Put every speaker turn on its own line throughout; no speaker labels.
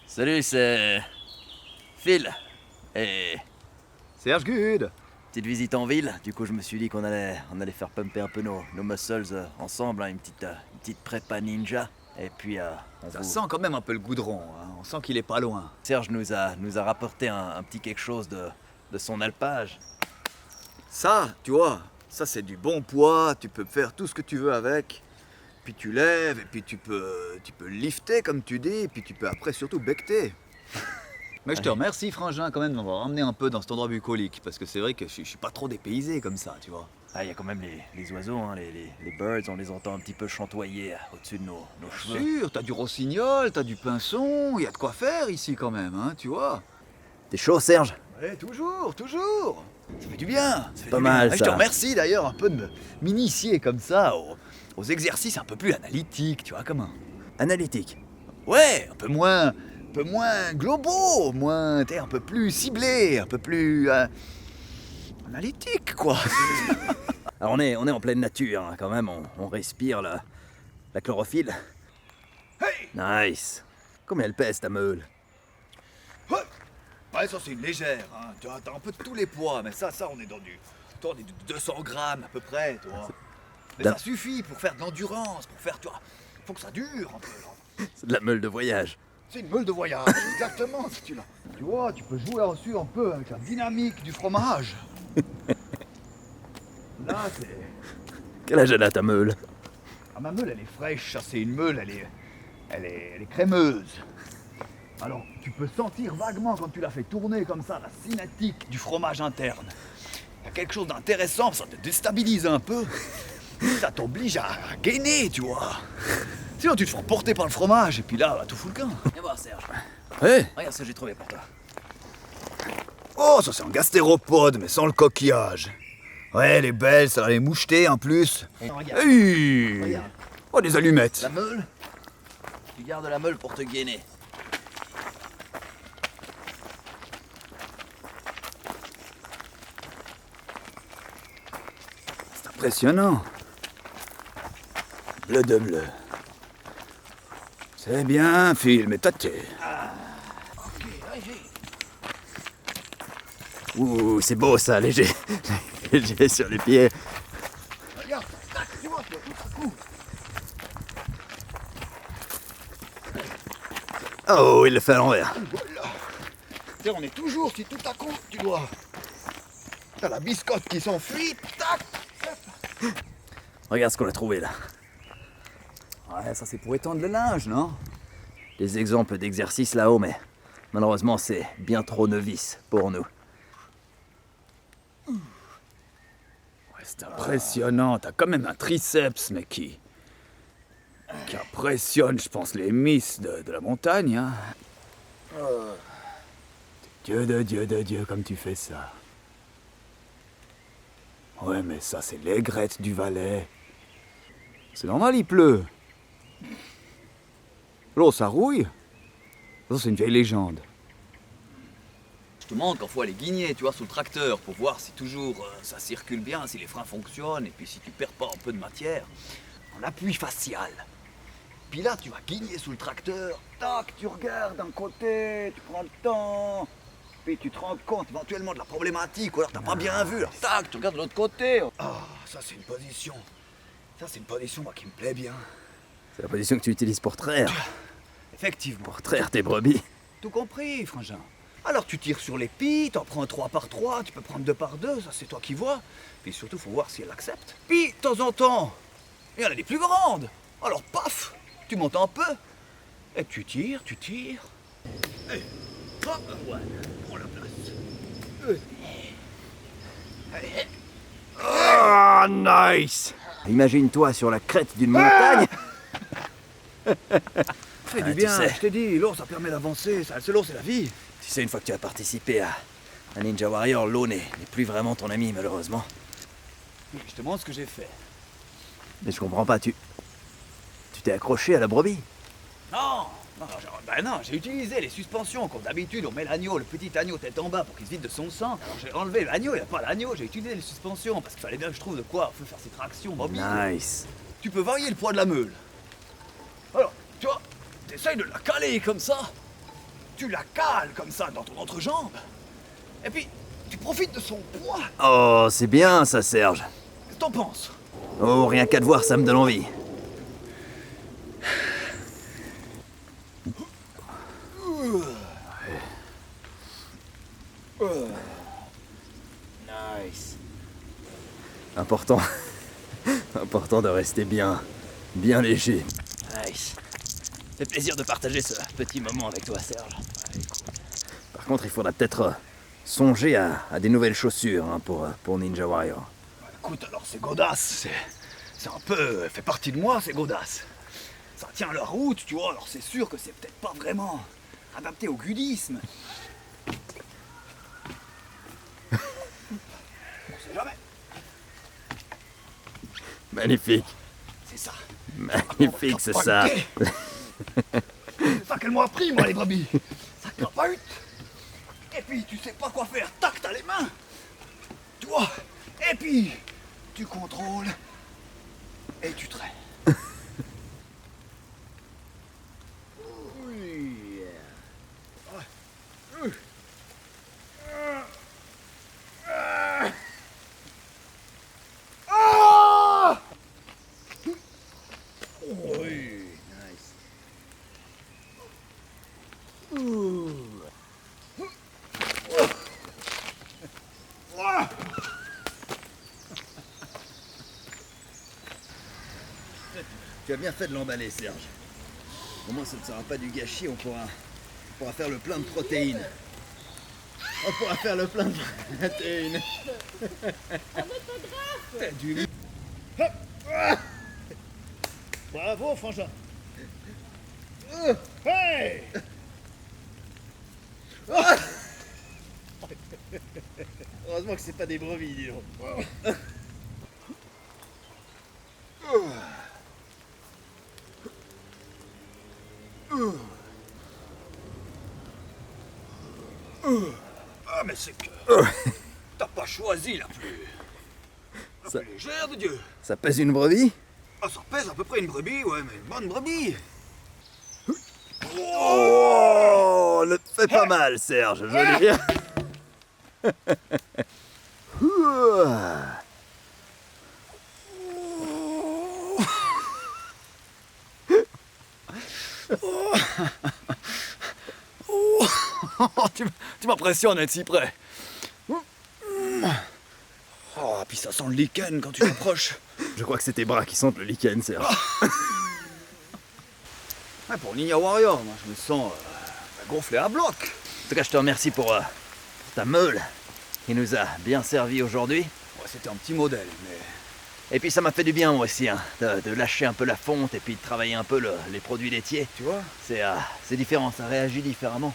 Salut, c'est Phil. Et
Serge Good.
petite visite en ville. Du coup, je me suis dit qu'on allait faire pumper un peu nos muscles ensemble, hein, une petite prépa ninja. Et puis,
Ça sent quand même un peu le goudron, hein. On sent qu'il est pas loin.
Serge nous a rapporté un petit quelque chose de son alpage.
Ça, tu vois, ça c'est du bon poids, tu peux faire tout ce que tu veux avec. Puis tu lèves, et puis tu peux lifter comme tu dis, et puis tu peux après surtout becter. Mais je te remercie Frangin quand même de m'avoir emmené un peu dans cet endroit bucolique, parce que c'est vrai que je suis pas trop dépaysé comme ça, tu vois.
Ah, il y a quand même les oiseaux, hein, les birds, on les entend un petit peu chantoyer au-dessus de nos cheveux.
Sûr, t'as du rossignol, t'as du pinson, il y a de quoi faire ici quand même, hein, tu vois.
T'es chaud, Serge?
Ouais, toujours, toujours. Ça fait du bien. Ça fait
Pas
du
mal,
bien. Je
ça.
te remercie d'ailleurs un peu de m'initier comme ça aux exercices un peu plus analytiques, tu vois, comment.
Analytique.
Ouais, un peu moins globaux, un peu plus ciblés, un peu plus analytiques, quoi.
Alors on est en pleine nature, hein, quand même, on respire la chlorophylle.
Hey!
Nice. Combien elle pèse ta meule?
Ouais, ça c'est une légère, hein. Tu as un peu de tous les poids, mais ça on est dans du 200 grammes à peu près, toi. Mais
D'un-
ça suffit pour faire de l'endurance, pour faire, tu vois, faut que ça dure un peu. Là.
C'est de la meule de voyage.
C'est une meule de voyage, exactement, si tu l'as. Tu vois, tu peux jouer dessus un peu avec la dynamique du fromage. Là, c'est...
Quel âge elle a ta meule?
Ah, ma meule, elle est fraîche, ça, c'est une meule, elle est crémeuse. Alors, tu peux sentir vaguement quand tu la fais tourner comme ça, la cinétique du fromage interne. Il y a quelque chose d'intéressant, ça te déstabilise un peu. Ça t'oblige à gainer, tu vois. Sinon, tu te fais emporter par le fromage, et puis là, tout fout le camp.
Viens voir, Serge.
Ouais.
Regarde ce que j'ai trouvé pour toi.
Oh, ça c'est un gastéropode, mais sans le coquillage. Ouais, elle est belle, ça va les moucheter en plus.
Regarde,
Hey.
regarde.
Oh, des allumettes.
La meule. Tu gardes la meule pour te gainer.
C'est impressionnant. Bleu de bleu. C'est bien, Phil, mais tâté.
Ok, léger.
Ouh, c'est beau ça, léger. Léger sur les pieds.
Regarde, tac, tu vois, tout à coup.
Oh, il le fait à l'envers.
Voilà. Tiens, on est toujours, si tout à coup, tu dois. T'as la biscotte qui s'enfuit, tac. Regarde ce qu'on a trouvé là.
Ouais, ça c'est pour étendre le linge, non?
Des exemples d'exercices là-haut, mais malheureusement, c'est bien trop novice pour nous.
Ouais, c'est impressionnant. T'as quand même un triceps, mais qui impressionne, je pense, les miss de la montagne, hein. Dieu de Dieu, comme tu fais ça. Ouais, mais ça, c'est l'aigrette du Valais. C'est normal, il pleut. L'eau, ça rouille. Ça, c'est une vieille légende.
Je te montre quand faut aller guigner, tu vois, sous le tracteur, pour voir si toujours ça circule bien, si les freins fonctionnent, et puis si tu perds pas un peu de matière. En appui facial. Puis là, tu vas guigner sous le tracteur, tac, tu regardes d'un côté, tu prends le temps, puis tu te rends compte éventuellement de la problématique, ou alors t'as pas bien vu, alors tac, tu regardes de l'autre côté.
Ah, ça, c'est une position. Ça, c'est une position, moi, qui me plaît bien.
C'est la position que tu utilises pour traire,
Effectivement.
pour traire tes brebis.
Tout compris, Frangin. Alors tu tires sur les pies, t'en prends 3 par 3, tu peux prendre 2 par 2, ça c'est toi qui vois. Puis surtout, faut voir si elle accepte. Puis, de temps en temps, il y en a des plus grandes. Alors paf, tu montes un peu. Et tu tires, tu tires. Et hop, voilà, prends la place.
Ah, nice! Imagine-toi sur la crête d'une montagne.
Fais
Ah,
du
tu
bien,
sais.
je t'ai dit, l'eau ça permet d'avancer, l'eau c'est la vie.
Tu sais, une fois que tu as participé à Ninja Warrior, l'eau n'est plus vraiment ton ami, malheureusement.
Je te montre ce que j'ai fait.
Mais je comprends pas, tu t'es accroché à la brebis.
Non, non, j'ai utilisé les suspensions comme d'habitude on met l'agneau, le petit agneau tête en bas pour qu'il se vide de son sang. Alors j'ai enlevé l'agneau, il n'y a pas l'agneau, j'ai utilisé les suspensions parce qu'il fallait bien que je trouve de quoi faire ces tractions mobiles.
Nice.
Tu peux varier le poids de la meule. Alors, tu vois, t'essayes de la caler comme ça. tu la cales comme ça dans ton entrejambe. Et puis, tu profites de son poids.
Oh, c'est bien ça, Serge.
Qu'est-ce que t'en penses?
Oh, rien qu'à te voir, ça me donne envie.
Nice.
Important. Important de rester bien léger.
Nice. Ça fait plaisir de partager ce petit moment avec toi, Serge.
Par contre, il faudra peut-être songer à des nouvelles chaussures hein, pour Ninja Warrior.
Écoute, alors c'est Godas, c'est un peu... fait partie de moi, c'est Godas. Ça tient la route, tu vois, alors c'est sûr que c'est peut-être pas vraiment adapté au gudisme. On sait jamais.
Magnifique.
C'est ça.
Magnifique, c'est ça.
C'est ça qu'elle m'a appris, moi, les brebis. Ça crapahute. Et puis, tu sais pas quoi faire. Tac, t'as les mains. Tu vois. Et puis, tu contrôles. Et tu traînes.
Tu as bien fait de l'emballer, Serge. Au moins, ça ne sera pas du gâchis, on pourra faire le plein de protéines. On pourra faire le plein de protéines.
Bravo, frangin. Hey!
Heureusement que c'est pas des brebis, dis donc.
Ah, mais c'est que... T'as pas choisi la plus... La
Ça-
plus légère de Dieu.
Ça pèse une brebis?
Ah, ça pèse à peu près une brebis, ouais, mais une bonne brebis.
Oh, ne te fais pas mal, Serge, joli.
Tu m'impressionnes d'être si près. Oh, puis ça sent le lichen quand tu t'approches.
Je crois que c'est tes bras qui sentent le lichen, Serge.
Ouais, pour Ninja Warrior, moi je me sens gonflé à bloc.
En tout cas, je te remercie pour ta meule qui nous a bien servi aujourd'hui.
Ouais, c'était un petit modèle, mais...
Et puis ça m'a fait du bien moi aussi, hein, de lâcher un peu la fonte et puis de travailler un peu les produits laitiers.
Tu vois?
C'est différent, ça réagit différemment.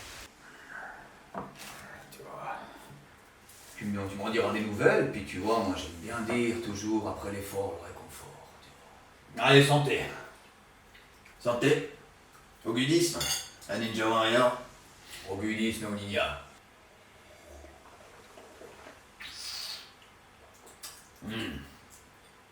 Tu m'en diras des nouvelles, puis tu vois, moi j'aime bien dire toujours après l'effort, le réconfort. Tu vois. Allez, santé. Santé. Au gudisme, à Ninja Warrior. Au gudisme, au ninja.